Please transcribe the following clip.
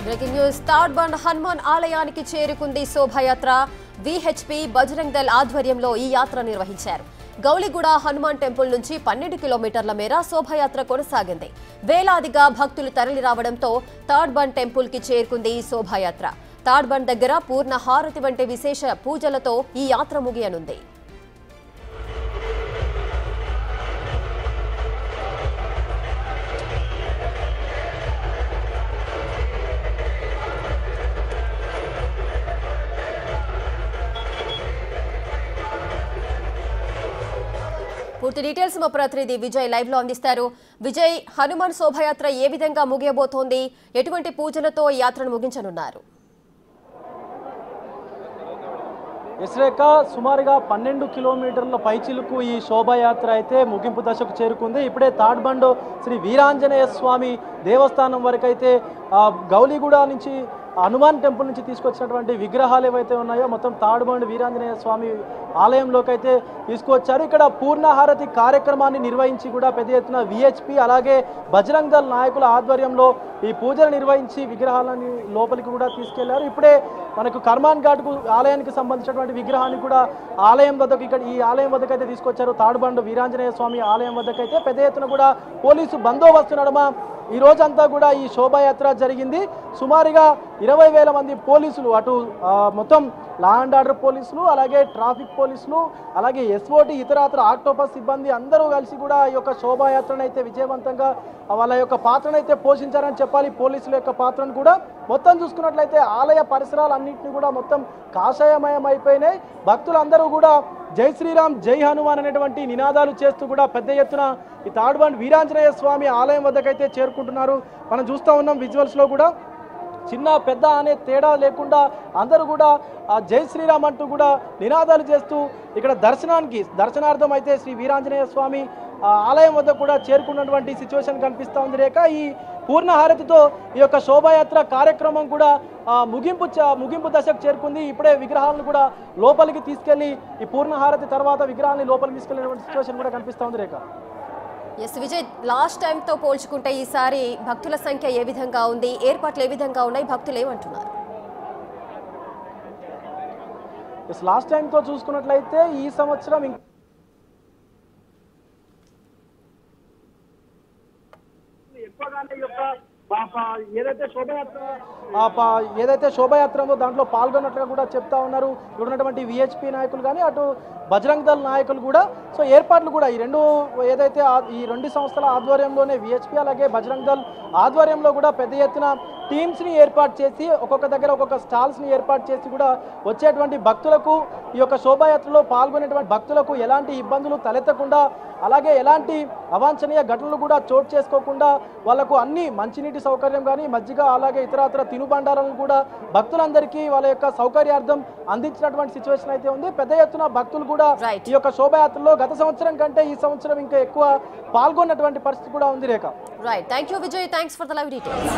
Breaking news Tadbund Hanuman ఆలయానికి చేరుకుంది శోభాయాత్ర. విహెచ్పి బజరంగ్ దళ్ ఆధ్వర్యంలో ఈ యాత్ర నిర్వహించారు. గౌలిగూడ హనుమాన్ టెంపుల్ నుంచి 12 కిలోమీటర్ల మేర శోభాయాత్ర కొనసాగింది. వేలాదిగా భక్తులు తరలి రావడంతో తాడ్బండ్ టెంపుల్ కి చేరుకుంది ఈ శోభాయాత్ర. తాడ్బండ్ దగ్గర పూర్ణ హారతి వంటి విశేష పూజలతో ఈ యాత్ర ముగియనుంది. పూర్తి డీటెయిల్స్ మా ప్రతినిధి విజయ్ లైవ్ లో అందిస్తారు. విజయ్, హనుమాన్ శోభాయాత్ర ఏ విధంగా ముగియబోతోంది? ఎటువంటి పూజలతో ఈ యాత్రను ముగించనున్నారు? ఇస్రేక సుమారుగా 12 కిలోమీటర్ల పైచిలుకు ఈ శోభాయాత్ర అయితే ముగింపు దశకు చేరుకుంది. ఇప్పుడే తాడ్బండ్ శ్రీ వీరాంజనేయ స్వామి దేవస్థానం వరకు అయితే గౌలిగూడ నుంచి హనుమాన్ టెంపుల్ నుంచి తీసుకొచ్చినటువంటి విగ్రహాలు ఏవైతే ఉన్నాయో మొత్తం తాడ్బండ్ వీరాంజనేయ స్వామి ఆలయంలోకి అయితే తీసుకొచ్చారు. ఇక్కడ పూర్ణహారతి కార్యక్రమాన్ని నిర్వహించి కూడా పెద్ద ఎత్తున విహెచ్పి అలాగే బజరంగ్ దళ్ నాయకుల ఆధ్వర్యంలో ఈ పూజలు నిర్వహించి విగ్రహాలని లోపలికి కూడా తీసుకెళ్లారు. ఇప్పుడే మనకు కర్మాన్ ఘాట్కు ఆలయానికి సంబంధించినటువంటి విగ్రహాన్ని కూడా ఆలయం వద్దకు ఈ ఆలయం వద్దకైతే తీసుకొచ్చారు. తాడ్బండ్ వీరాంజనేయ స్వామి ఆలయం వద్దకైతే పెద్ద ఎత్తున కూడా పోలీసు బందోబస్తు నడుమ ఈ రోజంతా కూడా ఈ శోభాయాత్ర జరిగింది. సుమారుగా 20,000 మంది పోలీసులు, అటు మొత్తం లా అండ్ ఆర్డర్ పోలీసులు అలాగే ట్రాఫిక్ పోలీసులు అలాగే ఎస్ఓటి ఇతరత్ర ఆక్టోపస్ సిబ్బంది అందరూ కలిసి కూడా ఈ యొక్క శోభాయాత్రను అయితే విజయవంతంగా వాళ్ళ యొక్క పాత్రను అయితే పోషించారని చెప్పాలి. పోలీసుల యొక్క పాత్రను కూడా మొత్తం చూసుకున్నట్లయితే ఆలయ పరిసరాలన్నింటినీ కూడా మొత్తం కాషాయమయం అయిపోయినాయి. భక్తులందరూ కూడా జై శ్రీరామ్ జై హనుమాన్ అనేటువంటి నినాదాలు చేస్తూ కూడా పెద్ద ఎత్తున ఈ తాడ్బండ్ వీరాంజనేయ స్వామి ఆలయం వద్దకైతే చేరుకుంటున్నారు. మనం చూస్తూ ఉన్నాం విజువల్స్లో కూడా చిన్న పెద్ద అనే తేడా లేకుండా అందరూ కూడా జై శ్రీరామ్ అంటూ కూడా నినాదాలు చేస్తూ ఇక్కడ దర్శనార్థం అయితే శ్రీ వీరాంజనేయ స్వామి ఆలయం వద్ద కూడా చేరుకున్నటువంటి సిచ్యువేషన్ కనిపిస్తూ ఉంది. రేఖ ఈ పూర్ణహారతితో ఈ యొక్క శోభాయాత్ర కార్యక్రమం కూడా ముగింపు దశకు చేరుకుంది. ఇప్పుడే విగ్రహాలను కూడా లోపలికి తీసుకెళ్లి ఈ పూర్ణహారతి తర్వాత విగ్రహాన్ని లోపలికి తీసుకెళ్లినటువంటి సిచ్యువేషన్ కూడా కనిపిస్తూ ఉంది. రేఖ ఎస్ విజయ్, లాస్ట్ టైంతో పోల్చుకుంటే ఈసారి భక్తుల సంఖ్య ఏ విధంగా ఉంది? ఏర్పాట్లు ఏ విధంగా ఉన్నాయి? భక్తులు ఏమంటున్నారు? లాస్ట్ టైంతో చూసుకున్నట్లయితే ఈ సంవత్సరం ఏదైతే శోభాయాత్ర ఉందో దాంట్లో పాల్గొన్నట్లుగా కూడా చెప్తా ఉన్నారు ఇక్కడ ఉన్నటువంటి విహెచ్పి నాయకులు కానీ అటు బజరంగ్ దళ్ నాయకులు కూడా. సో ఏర్పాట్లు కూడా ఈ రెండు సంస్థల ఆధ్వర్యంలోనే విహెచ్పి అలాగే బజరంగ్ దళ్ ఆధ్వర్యంలో కూడా పెద్ద ఎత్తున టీమ్స్ని ఏర్పాటు చేసి ఒక్కొక్క దగ్గర ఒక్కొక్క స్టాల్స్ని ఏర్పాటు చేసి కూడా వచ్చేటువంటి భక్తులకు ఈ యొక్క శోభాయాత్రలో పాల్గొనేటువంటి భక్తులకు ఎలాంటి ఇబ్బందులు తలెత్తకుండా అలాగే ఎలాంటి అవాంఛనీయ ఘటనలు కూడా చోటు చేసుకోకుండా వాళ్ళకు అన్ని మంచినీటి సౌకర్యం కానీ మజ్జిగ అలాగే ఇతరత్ర తినుబండారాలను కూడా భక్తులందరికీ వాళ్ళ యొక్క సౌకర్యార్థం అందించినటువంటి సిచ్యువేషన్ అయితే ఉంది. పెద్ద ఎత్తున భక్తులు కూడా ఈ యొక్క శోభాయాత్రలో గత సంవత్సరం కంటే ఈ సంవత్సరం ఇంకా ఎక్కువ పాల్గొన్నటువంటి పరిస్థితి కూడా ఉంది. Rekha right, thank you Vijay, thanks for the live details.